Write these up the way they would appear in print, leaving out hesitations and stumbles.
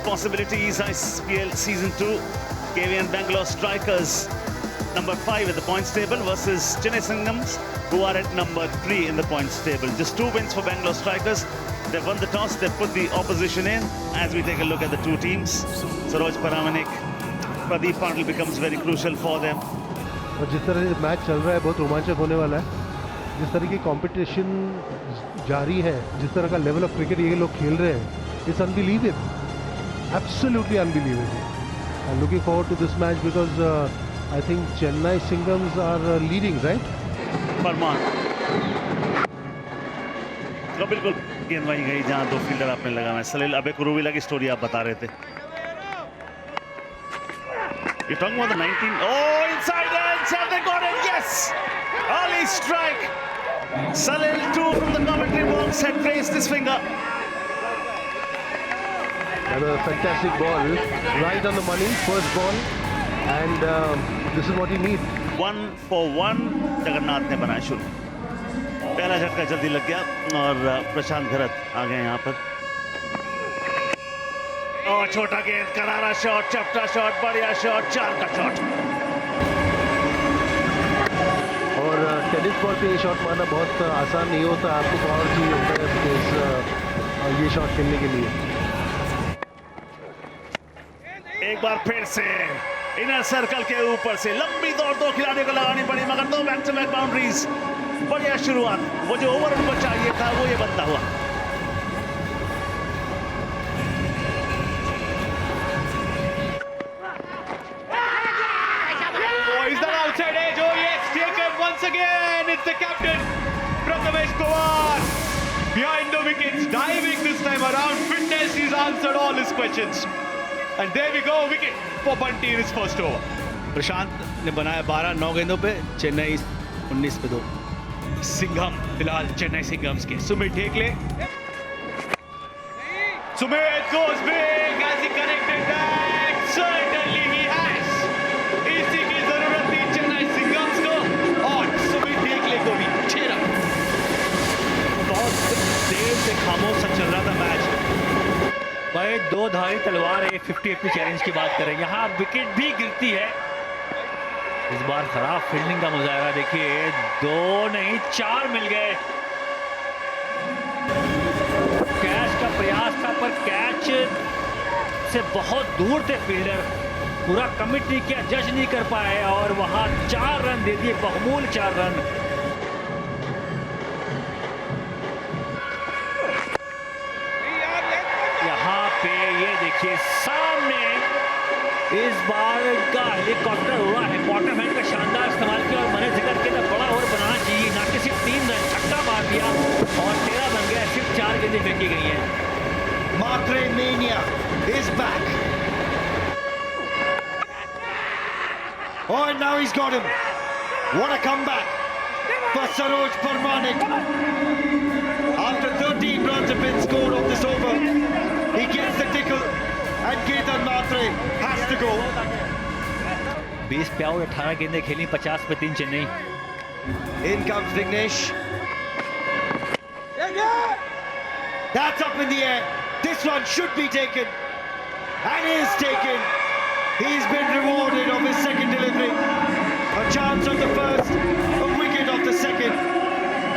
possibilities. IPL Season 2. KVN Bangalore Strikers number 5 at the points table versus Chennai Singhams, who are at number 3 in the points table. Just 2 wins for Bangalore Strikers. They've won the toss. They've put the opposition in. As we take a look at the 2 teams, Saroj Paramanik, Pradeep Patil becomes very crucial for them. और जिस तरह से match चल रहा है बहुत रोमांचक होने वाला है. जिस तरह की कंपटीशन जारी है, जिस तरह का लेवल ऑफ क्रिकेट ये लोग खेल रहे हैं, it's unbelievable, absolutely unbelievable. I am looking forward to this match because I think Chennai Singhams are leading, right? Farman तो बिल्कुल गेंद वहीं गई जहां 2 फील्डर आपने लगाया. सलील अबे कुरुविला की स्टोरी आप बता रहे थे. You're talking about the 19. Oh, inside edge, have they got it? Yes! Early strike. Salil too from the commentary box had raised his finger. And a fantastic ball, right on the money, first ball, and this is what he needs. 1 for 1 Jagannath ने बनाया शुरू. पहला झटका जल्दी लग गया और प्रशांत भरत आ गए यहाँ पर. और छोटा गेंद, करारा शॉट, चपटा शॉट, बढ़िया शॉट, 4 का शॉट. और टेनिस बॉल पे ये शॉट मारना बहुत आसान नहीं होता. आपको पावर चाहिए होता है ये शॉट खेलने के लिए. एक बार फिर से इनर सर्कल के ऊपर से लंबी दौड़ 2 खिलाड़ियों को लगानी पड़ी, मगर 2 बैक टू बैक बाउंड्रीज. बढ़िया शुरुआत. वो जो ओवर उनको चाहिए था वो ये बनता हुआ. Once again, it's the captain, Prathamesh Pawar, behind the wickets, diving this time around. Fitness, he's answered all his questions. And there we go, wicket for Bunty in his first over. प्रशांत ने बनाया 12 9 गेंदों पे, चेन्नई 19 पे 2. सिंघम फिलहाल चेन्नई सिंघम्स के. Sumit Dhekle. Sumit goes big as he connected that. Certainly he has. इसी की जरूरत थी चेन्नई सिंघम्स को. को भी 6 रन. बहुत देर से खामोश सा चल रहा था मैच. भाई 2 धारी तलवार है. 50-50 चैलेंज की बात करें, यहाँ विकेट भी गिरती है. इस बार खराब फील्डिंग का मुजाहरा देखिए. 2 नहीं 4 मिल गए. कैच का प्रयास था पर कैच से बहुत दूर थे फील्डर. पूरा कमिट नहीं किया, जज नहीं कर पाए और वहां 4 रन दे दिए, बहुमूल्य 4 रन. देखिए सामने इस बार का हेलीकॉप्टर हुआ है. बॉटम हैंड का शानदार इस्तेमाल किया और मैंने जिक्र किया था बड़ा ओवर बनाना चाहिए. ना कि सिर्फ 3 रन, छक्का मार दिया और 13 बन गया. सिर्फ 4 गेंदें फेंकी गई हैं. Matre Mania is back. Oh, and now he's got him. What a comeback for Saroj Paramanik. After 13 runs have been scored off this over, he gets the tickle and Ketan Matre has to go. 20 पे out, 18 गेंदें खेली, 50 पे 3 Chennai. In comes Vignesh. That's up in the air. This one should be taken and is taken. He's been rewarded of his second delivery. A chance of the first, a wicket of the second.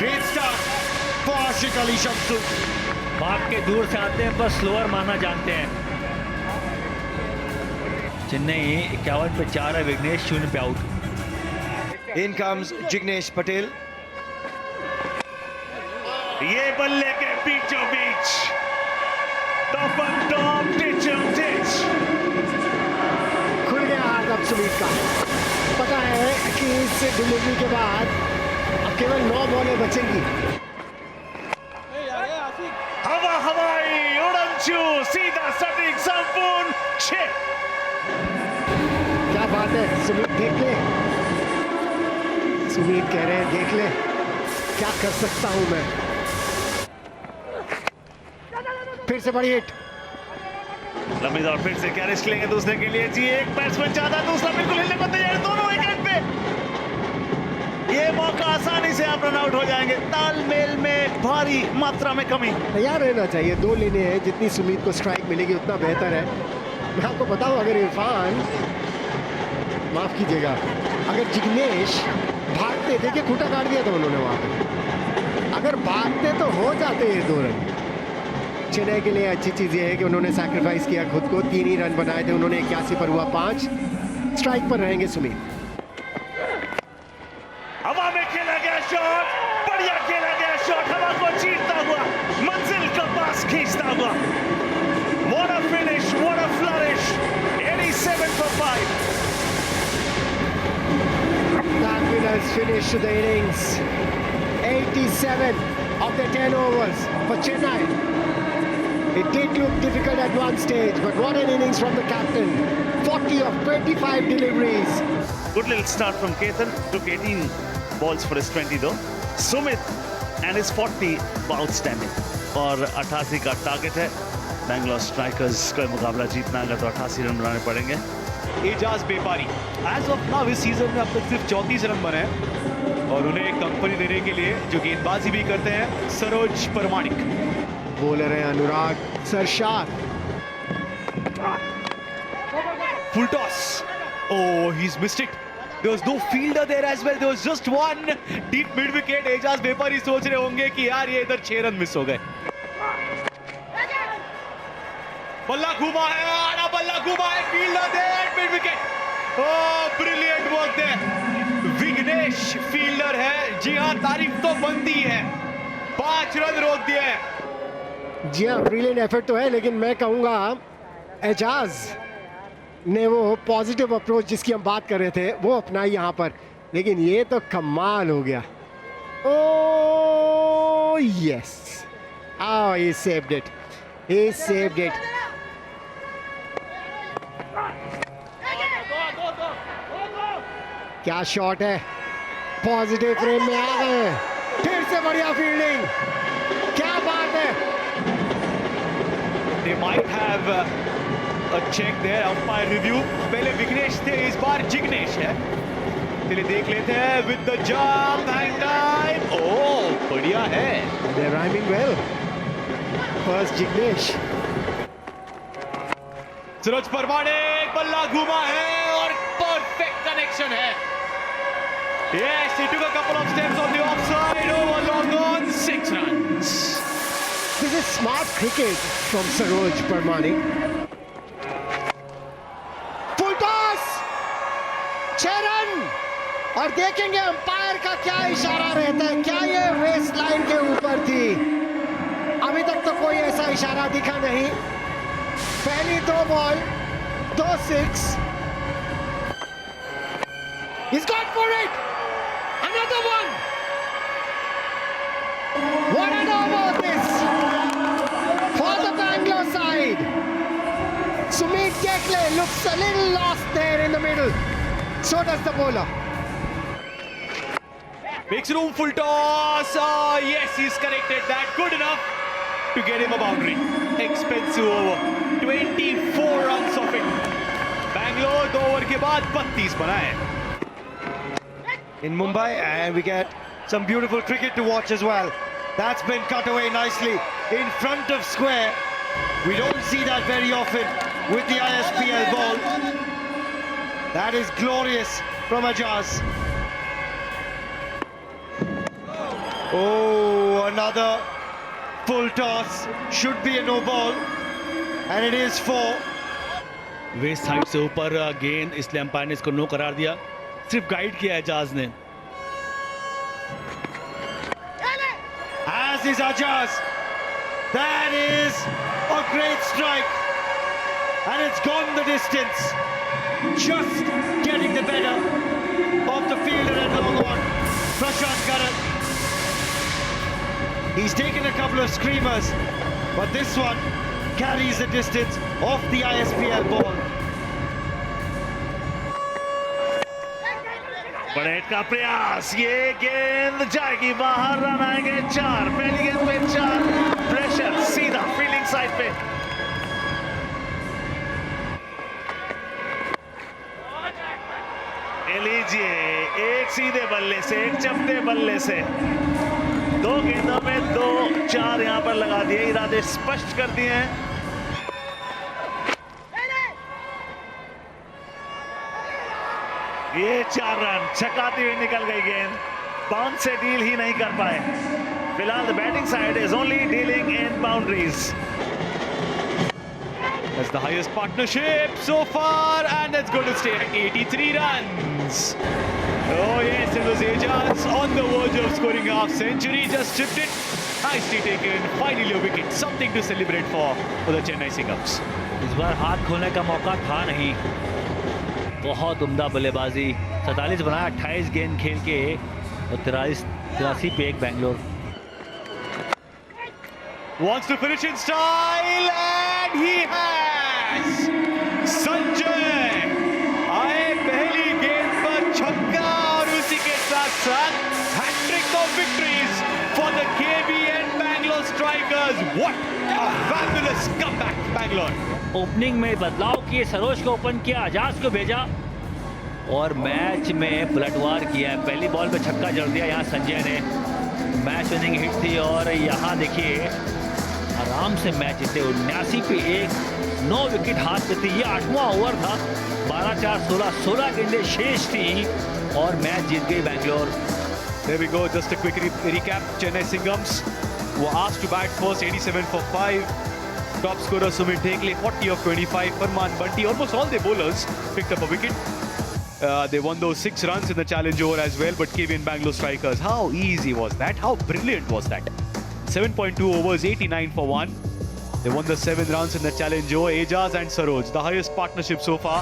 Great start for Ashiq Ali Shamsu. भाग के दूर से आते हैं पर slower मारना जानते हैं. चेन्नई 51 पे 4 है. विघ्नेश 0 पे out. In comes Jignesh Patel. ये बल्ले के बीचों बीच top on top, titch on titch. खुल गया हाथ अब सुमित का. पता है कि इस डिलीवरी के बाद अब केवल 9 बॉलें बचेंगी. हवा हवाई उड़नछू, सीधा सटीक संपूर्ण 6. क्या बात है सुमित, देख ले. सुमित कह रहे हैं देख ले क्या कर सकता हूं मैं. फिर से बड़ी हिट. लंबी दौड़, फिर से क्या रिस्क लेंगे दूसरे के लिए. जी एक बैट्समैन ज्यादा, दूसरा बिल्कुल हिलने को तैयार. दोनों विकेट पे ये मौका आसानी से आप रन आउट हो जाएंगे। तालमेल में भारी मात्रा में कमी। तैयार रहना चाहिए, 2 लेने हैं, जितनी सुमीत को स्ट्राइक मिलेगी उतना बेहतर है। मैं आपको बताऊं, अगर इरफान, माफ कीजिएगा, अगर जिग्नेश भागते, देखिए खूंटा काट दिया था उन्होंने वहां पे, अगर भागते तो हो जाते हैं 2 रन। चेन्नई के लिए अच्छी चीज ये है कि उन्होंने सैक्रिफाइस किया खुद को, 3 ही रन बनाए थे उन्होंने, 81 पर हुआ 5। स्ट्राइक पर रहेंगे सुमीत। हवा में खेला गया शॉट, बढ़िया खेला गया शॉट, हवा को चीरता हुआ, मंजिल का पास खींचता हुआ। What a finish, what a flourish, 87 for 5. That winners finish to the innings. 87 of the 10 overs for Chennai. It did look difficult at one stage, but what an innings from the captain. 40 of 25 deliveries. Good little start from Ketan, took 18 balls for his 20 though. Sumit and his 40 were outstanding. और 88 का target है। Bangalore strikers का मुकाबला जीतना अगर तो 88 run बनाने पड़ेंगे। एजाज बेपारी एज ऑफ नाउ इस सीजन में अब तक सिर्फ 34 रन बने हैं और उन्हें एक कंपनी देने के लिए जो गेंदबाजी भी करते हैं सरोज परमाणिक। बॉलर है अनुराग सरशार। Full toss. Oh, he's missed it. There was no fielder there as well. There was just one deep mid wicket. Ejaz बेपारी सोच रहे होंगे कि यार ये इधर 6 रन मिस हो गए। बल्ला घुमा है, आड़ा बल्ला घुमा है, fielder there, mid wicket. Oh, brilliant work there. Vignesh fielder है, जी हाँ, तारीफ तो बनती है। 5 रन रोक दिए। जी हाँ, ब्रिलियंट एफर्ट तो है, लेकिन मैं कहूँगा एजाज ने वो पॉजिटिव अप्रोच जिसकी हम बात कर रहे थे वो अपनाई यहाँ पर, लेकिन ये तो कमाल हो गया। Oh yes, oh he saved it, he saved it। क्या शॉट है, पॉजिटिव फ्रेम में आ गए, फिर से बढ़िया फील्डिंग, क्या बात है। They might have a check there, umpire review। पहले विघ्नेश थे, इस बार जिग्नेश है। चलिए देख लेते हैं with the jump and dive। ओह, बढ़िया है। They're rhyming well। First Jignesh. Saroj परमाणिक, बल्ला घुमा है और परफेक्ट कनेक्शन है। Yes, he took a couple of steps on the offside, over long on, 6 runs। This is smart cricket from Saroj Parmanik। Full toss, 6 run. और देखेंगे umpire का क्या इशारा रहता है, क्या ये वेस्ट लाइन के ऊपर थी। अभी तक तो कोई ऐसा इशारा दिखा नहीं। पहली 2 ball, 2 6। He's gone for it, another one। What an over this for the Bangalore side। Sumit Tekle looks a little lost there in the middle, so does the bowler। Makes room, full toss। Oh, yes, he's connected that, good enough to get him a boundary। Expensive over, 24 runs of it। Bangalore 2 over के बाद 32 बनाए। In Mumbai, and we get some beautiful cricket to watch as well. That's been cut away nicely in front of square. We don't see that very often with the ISPL ball. That is glorious from Ajaz. Oh, another full toss. Should be a no ball, and it is 4. West side से ऊपर गेंद, इसलिए umpire ने इसको no करार दिया, सिर्फ guide किया है एजाज ने। As is Ajaz. That is a great strike, and it's gone the distance. Just getting the better of the fielder at long on, Prashant Karan. He's taken a couple of screamers, but this one carries the distance of the ISPL ball. बड़े hit का प्रयास, ये गेंद जाएगी बाहर, run आएंगे 4। पहली गेंद पे 4, प्रेशर सीधा फील्डिंग साइड पे। ये लीजिए, एक सीधे बल्ले से, एक चपटे बल्ले से 2 गेंदों में 2-4 यहां पर लगा दिए, इरादे स्पष्ट कर दिए हैं। ये 4 रन छकाती हुई निकल गई गेंद, बाउंस से डील ही नहीं कर पाए। फिलहाल the batting side is only dealing in boundaries. That's the highest partnership so far, and it's going to stay at 83 runs. Oh yes, it was Ajaz on the verge of scoring a half century, just chipped it. Nicely taken, finally a wicket, something to celebrate for the Chennai Singams. इस बार हाथ खोलने का मौका था नहीं, बहुत उम्दा बल्लेबाजी। 47 बनाया 28 गेंद खेल के और 83 पे 1 Bangalore. Wants to finish in style, and he has. Sanjay आए पहली गेंद पर छक्का और उसी के साथ साथ hat trick of victories for the KVN Bangalore Strikers. What a fabulous comeback, Bangalore. Opening में बदलाव किए, सरोज को ओपन किया, आजाज को भेजा और मैच में पलटवार किया। पहली बॉल पे छक्का जड़ दिया यहाँ संजय ने, मैच विनिंग हिट थी और यहाँ देखिए आराम से मैच जीते। 79 पे 1, 9 विकेट हाथ में थी। ये 8वां ओवर था, 12-4, 16 गेंदें शेष थी और मैच जीत गई Bangalore. There we go, just a quick recap. Chennai Singams were asked to bat first, 87 for 5. Top scorer Sumit Dhekle, 40 of 25. Farman Bunty, almost all their bowlers picked up a wicket. They won those 6 runs in the challenge over as well, but KVN Bangalore Strikers, how easy was that? How brilliant was that? 7.2 overs, 89 for 1. They won the 7 runs in the challenge over. Ajaz and Saroj, the highest partnership so far.